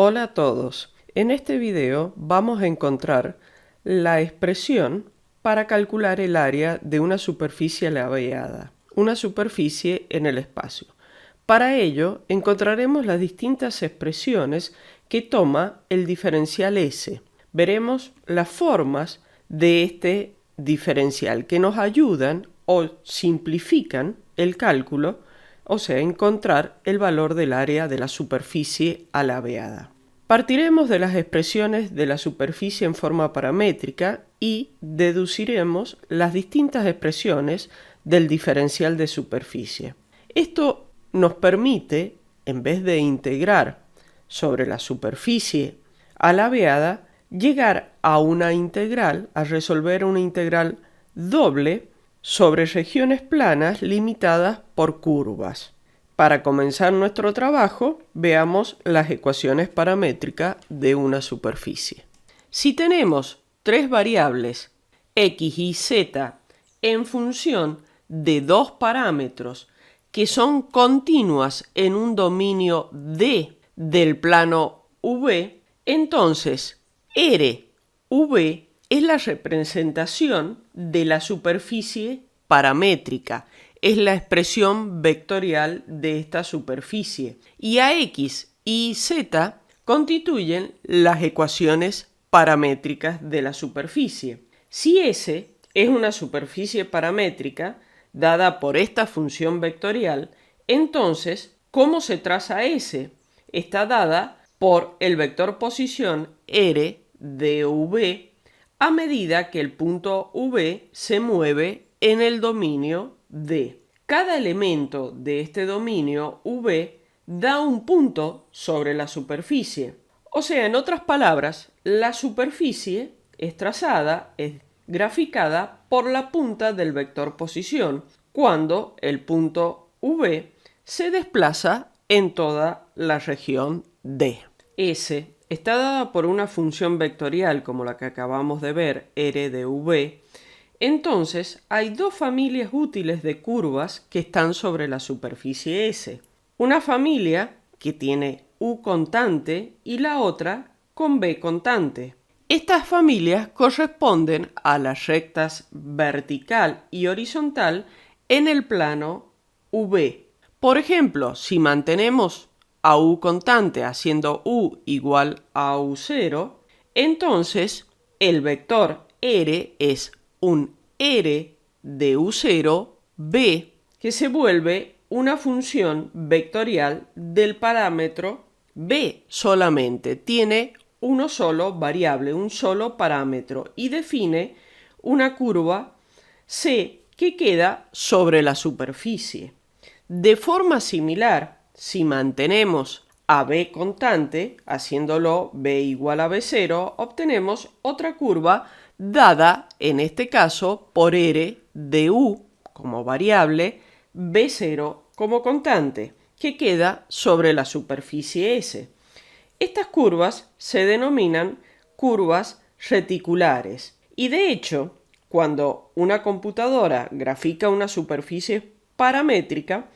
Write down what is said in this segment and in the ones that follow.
Hola a todos. En este video vamos a encontrar la expresión para calcular el área de una superficie labrada, una superficie en el espacio. Para ello encontraremos las distintas expresiones que toma el diferencial S. Veremos las formas de este diferencial que nos ayudan o simplifican el cálculo, o sea, encontrar el valor del área de la superficie alabeada. Partiremos de las expresiones de la superficie en forma paramétrica y deduciremos las distintas expresiones del diferencial de superficie. Esto nos permite, en vez de integrar sobre la superficie alabeada, llegar a una integral, a resolver una integral doble sobre regiones planas limitadas por curvas. Para comenzar nuestro trabajo, veamos las ecuaciones paramétricas de una superficie. Si tenemos tres variables, x y z, en función de dos parámetros que son continuas en un dominio D del plano V, entonces RV es la representación de la superficie paramétrica, es la expresión vectorial de esta superficie, y a x y z constituyen las ecuaciones paramétricas de la superficie. Si S es una superficie paramétrica dada por esta función vectorial, entonces, ¿cómo se traza S? Está dada por el vector posición R de V a medida que el punto V se mueve en el dominio D. Cada elemento de este dominio V da un punto sobre la superficie. O sea, en otras palabras, la superficie es trazada, es graficada por la punta del vector posición, cuando el punto V se desplaza en toda la región D. S está dada por una función vectorial como la que acabamos de ver, R de V. Entonces, hay dos familias útiles de curvas que están sobre la superficie S. Una familia que tiene U constante y la otra con B constante. Estas familias corresponden a las rectas vertical y horizontal en el plano V. Por ejemplo, si mantenemos a U constante haciendo U igual a U0, entonces el vector R es un R de U0 B que se vuelve una función vectorial del parámetro B solamente. Tiene uno solo variable, un solo parámetro y define una curva C que queda sobre la superficie. De forma similar, si mantenemos a B constante, haciéndolo B igual a B0, obtenemos otra curva dada, en este caso, por R de U como variable, B0 como constante, que queda sobre la superficie S. Estas curvas se denominan curvas reticulares y de hecho, cuando una computadora grafica una superficie paramétrica,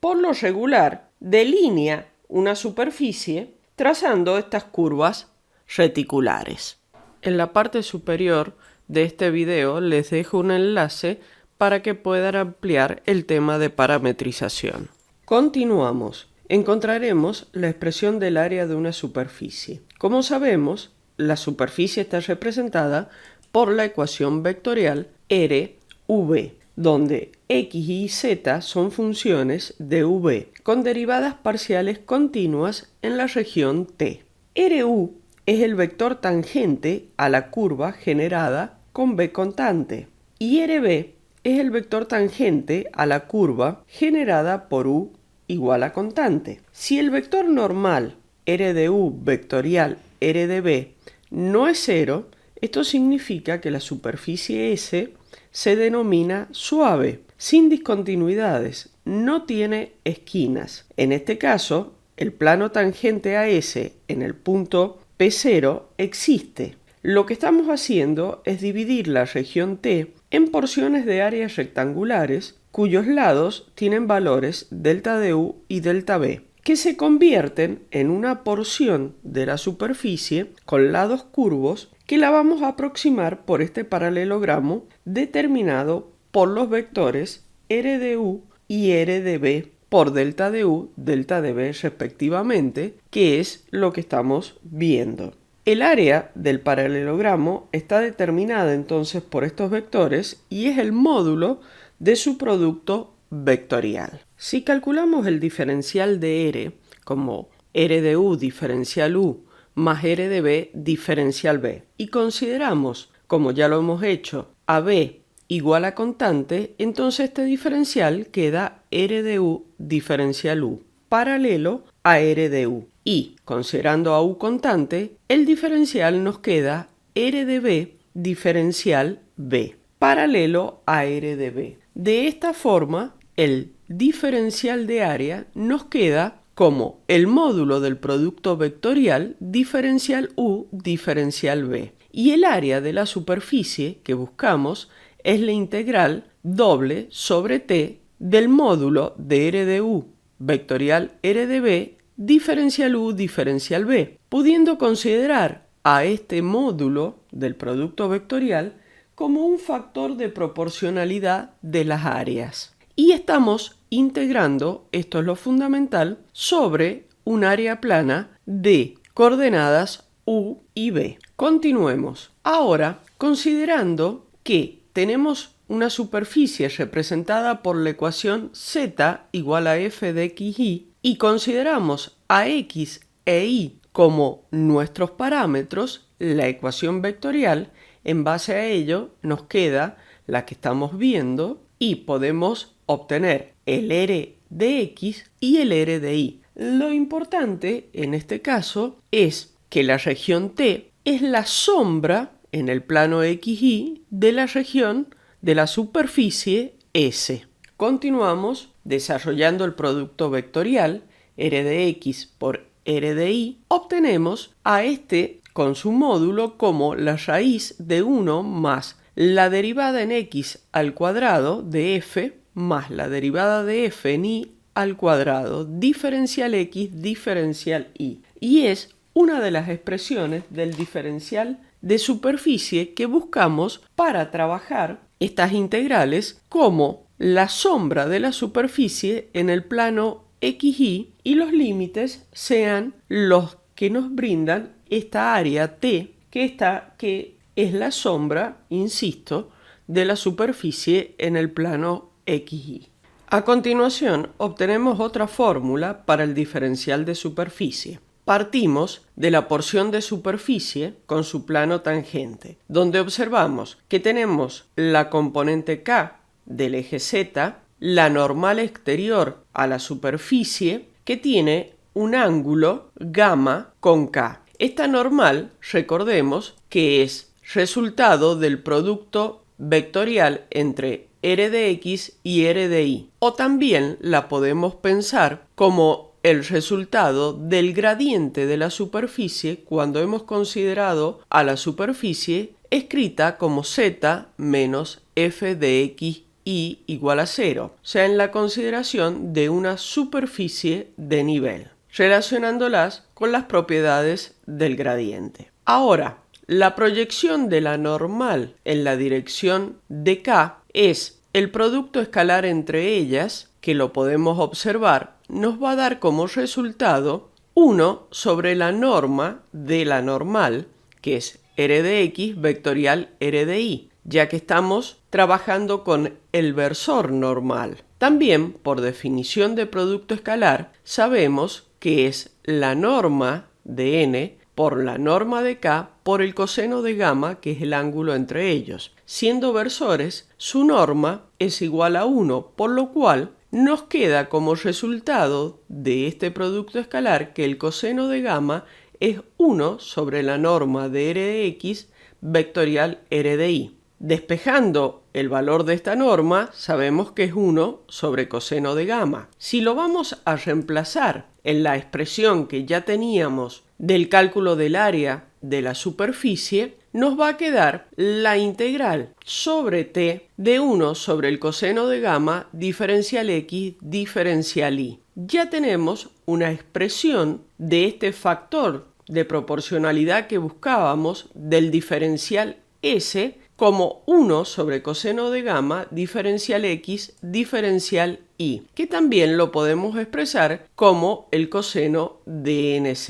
por lo regular delinea una superficie trazando estas curvas reticulares. En la parte superior de este video les dejo un enlace para que puedan ampliar el tema de parametrización. Continuamos. Encontraremos la expresión del área de una superficie. Como sabemos, la superficie está representada por la ecuación vectorial RV, donde x y z son funciones de V, con derivadas parciales continuas en la región T. RU es el vector tangente a la curva generada con B constante, y RB es el vector tangente a la curva generada por U igual a constante. Si el vector normal R de U vectorial R de B no es cero, esto significa que la superficie S se denomina suave, sin discontinuidades, no tiene esquinas. En este caso, el plano tangente a S en el punto P0 existe. Lo que estamos haciendo es dividir la región T en porciones de áreas rectangulares cuyos lados tienen valores delta de U y delta B. que se convierten en una porción de la superficie con lados curvos que la vamos a aproximar por este paralelogramo determinado por los vectores r de u y r de b por delta de u, delta de b respectivamente, que es lo que estamos viendo. El área del paralelogramo está determinada entonces por estos vectores y es el módulo de su producto vectorial. Si calculamos el diferencial de r como r de u diferencial u más r de b diferencial b y consideramos, como ya lo hemos hecho, a b igual a constante, entonces este diferencial queda r de u diferencial u paralelo a r de u. Y, considerando a u constante, el diferencial nos queda r de b diferencial b paralelo a r de b. De esta forma, el diferencial de área nos queda como el módulo del producto vectorial diferencial u diferencial b. Y el área de la superficie que buscamos es la integral doble sobre t del módulo de r de u vectorial r de b diferencial u diferencial b, pudiendo considerar a este módulo del producto vectorial como un factor de proporcionalidad de las áreas. Y estamos integrando, esto es lo fundamental, sobre un área plana de coordenadas u y b. Continuemos. Ahora, considerando que tenemos una superficie representada por la ecuación z igual a f de xy y consideramos a x e y como nuestros parámetros, la ecuación vectorial, en base a ello nos queda la que estamos viendo y podemos obtener el r de x y el r de y. Lo importante en este caso es que la región T es la sombra en el plano XY de la región de la superficie S. Continuamos desarrollando el producto vectorial r de x por r de y. Obtenemos a este con su módulo como la raíz de 1 más la derivada en x al cuadrado de f más la derivada de f en y al cuadrado diferencial x diferencial y. Y es una de las expresiones del diferencial de superficie que buscamos para trabajar estas integrales como la sombra de la superficie en el plano XY y los límites sean los que nos brindan esta área T que es la sombra, insisto, de la superficie en el plano XY. A continuación obtenemos otra fórmula para el diferencial de superficie. Partimos de la porción de superficie con su plano tangente, donde observamos que tenemos la componente K del eje Z, la normal exterior a la superficie, que tiene un ángulo gamma con K. Esta normal, recordemos, que es resultado del producto vectorial entre r de x y r de y. O también la podemos pensar como el resultado del gradiente de la superficie cuando hemos considerado a la superficie escrita como z menos f de x y igual a 0, o sea, en la consideración de una superficie de nivel, relacionándolas con las propiedades del gradiente. Ahora, la proyección de la normal en la dirección de K es el producto escalar entre ellas, que lo podemos observar, nos va a dar como resultado 1 sobre la norma de la normal, que es r de x vectorial r de y, ya que estamos trabajando con el versor normal. También, por definición de producto escalar, sabemos que es la norma de n por la norma de k por el coseno de gamma, que es el ángulo entre ellos. Siendo versores, su norma es igual a 1, por lo cual nos queda como resultado de este producto escalar que el coseno de gamma es 1 sobre la norma de r de x vectorial r de y. Despejando el valor de esta norma, sabemos que es 1 sobre coseno de gamma. Si lo vamos a reemplazar en la expresión que ya teníamos del cálculo del área de la superficie, nos va a quedar la integral sobre t de 1 sobre el coseno de gamma diferencial x diferencial y. Ya tenemos una expresión de este factor de proporcionalidad que buscábamos del diferencial s como 1 sobre coseno de gamma diferencial x diferencial y, que también lo podemos expresar como el coseno de nz.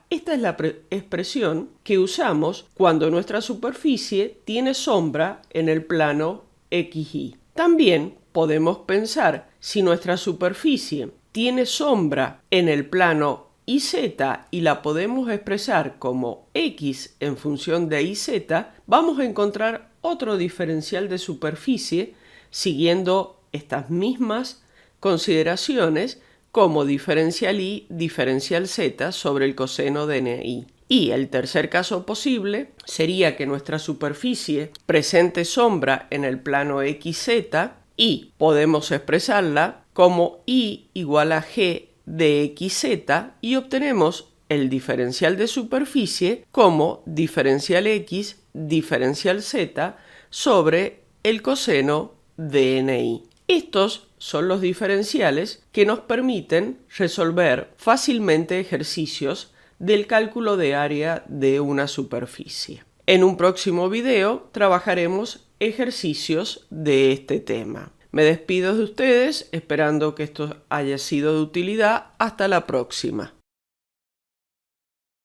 Esta es la expresión que usamos cuando nuestra superficie tiene sombra en el plano xy. También podemos pensar si nuestra superficie tiene sombra en el plano iz y la podemos expresar como x en función de iz, vamos a encontrar otro diferencial de superficie siguiendo estas mismas consideraciones como diferencial y diferencial z sobre el coseno de ni. Y el tercer caso posible sería que nuestra superficie presente sombra en el plano xz y podemos expresarla como y igual a g de xz y obtenemos el diferencial de superficie como diferencial x diferencial z sobre el coseno de ni. Estos son los diferenciales que nos permiten resolver fácilmente ejercicios del cálculo de área de una superficie. En un próximo video trabajaremos ejercicios de este tema. Me despido de ustedes esperando que esto haya sido de utilidad. Hasta la próxima.